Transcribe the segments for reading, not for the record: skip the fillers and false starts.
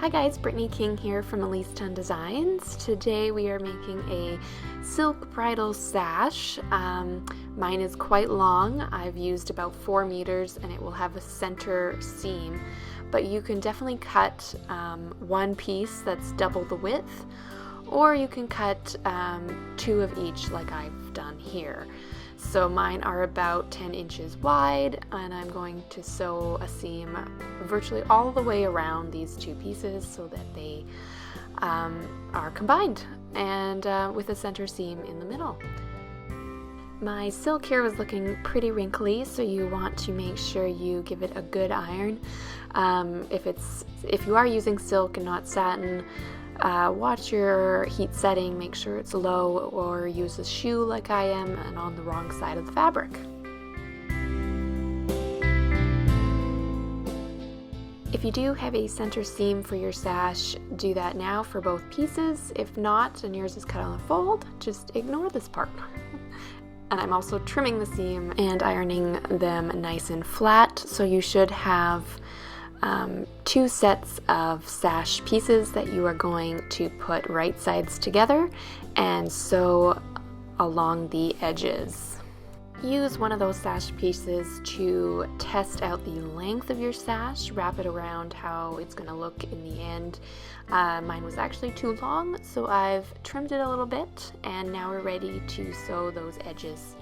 Hi guys, Brittany King here from Elise 10 Designs. Today we are making a silk bridal sash. Mine is quite long. I've used about 4 meters and it will have a center seam, but you can definitely cut one piece that's double the width, or you can cut 2 of each like I've done here. So mine are about 10 inches wide, and I'm going to sew a seam virtually all the way around these 2 pieces so that they are combined and with a center seam in the middle. My silk here was looking pretty wrinkly, so you want to make sure you give it a good iron. If you are using silk and not satin, watch your heat setting, make sure it's low, or use a shoe like I am and on the wrong side of the fabric. If you do have a center seam for your sash, do that now for both pieces. If not, and yours is cut on a fold, just ignore this part. And I'm also trimming the seam and ironing them nice and flat, so you should have 2 sets of sash pieces that you are going to put right sides together and sew along the edges. Use one of those sash pieces to test out the length of your sash. Wrap it around how it's going to look in the end. Mine was actually too long, so I've trimmed it a little bit, and now we're ready to sew those edges.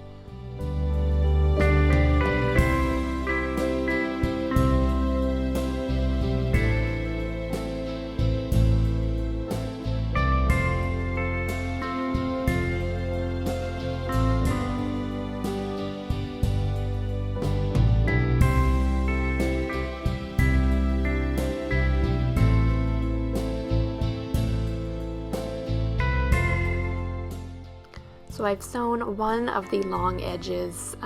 So I've sewn one of the long edges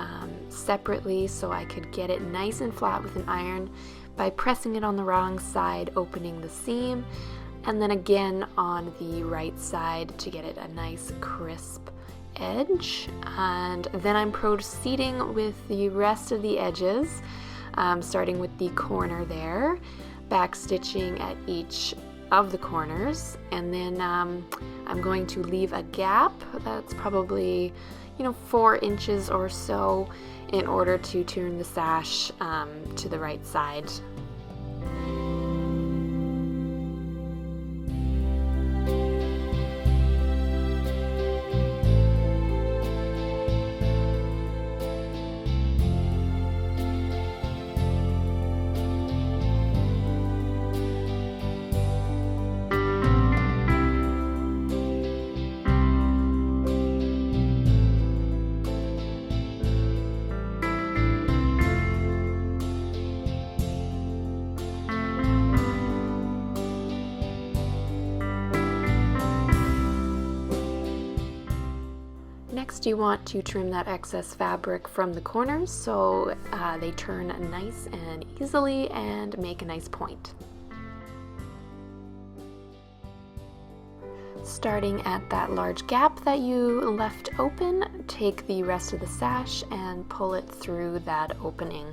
separately so I could get it nice and flat with an iron by pressing it on the wrong side, opening the seam, and then again on the right side to get it a nice crisp edge. And then I'm proceeding with the rest of the edges, starting with the corner there, back stitching at each of the corners, and then I'm going to leave a gap that's probably 4 inches or so in order to turn the sash to the right side. Next, you want to trim that excess fabric from the corners so they turn nice and easily and make a nice point. Starting at that large gap that you left open, take the rest of the sash and pull it through that opening.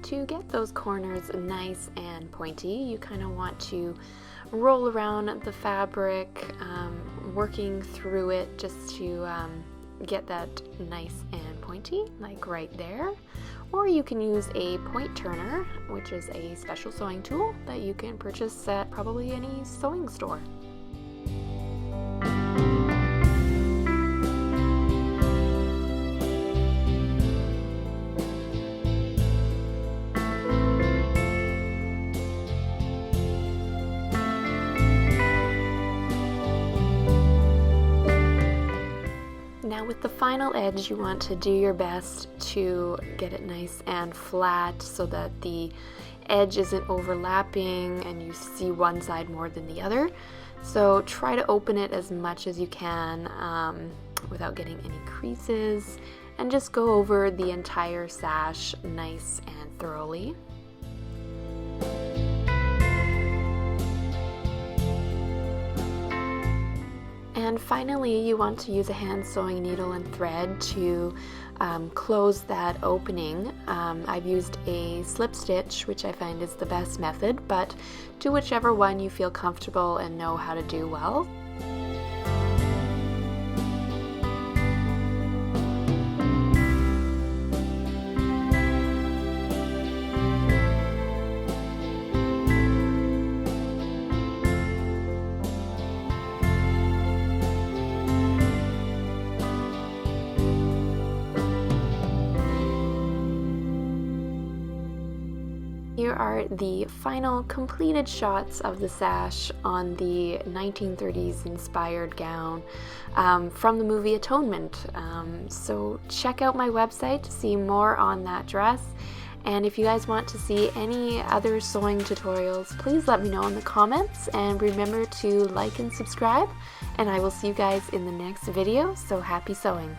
To get those corners nice and pointy, you kind of want to roll around the fabric, working through it just to get that nice and pointy, like right there. Or you can use a point turner, which is a special sewing tool that you can purchase at probably any sewing store. Now with the final edge, you want to do your best to get it nice and flat so that the edge isn't overlapping and you see one side more than the other. So try to open it as much as you can without getting any creases, and just go over the entire sash nice and thoroughly. And finally, you want to use a hand sewing needle and thread to close that opening. I've used a slip stitch, which I find is the best method, but do whichever one you feel comfortable and know how to do well. Here are the final completed shots of the sash on the 1930s inspired gown from the movie Atonement. So check out my website to see more on that dress. And if you guys want to see any other sewing tutorials, please let me know in the comments, and remember to like and subscribe, and I will see you guys in the next video. So happy sewing!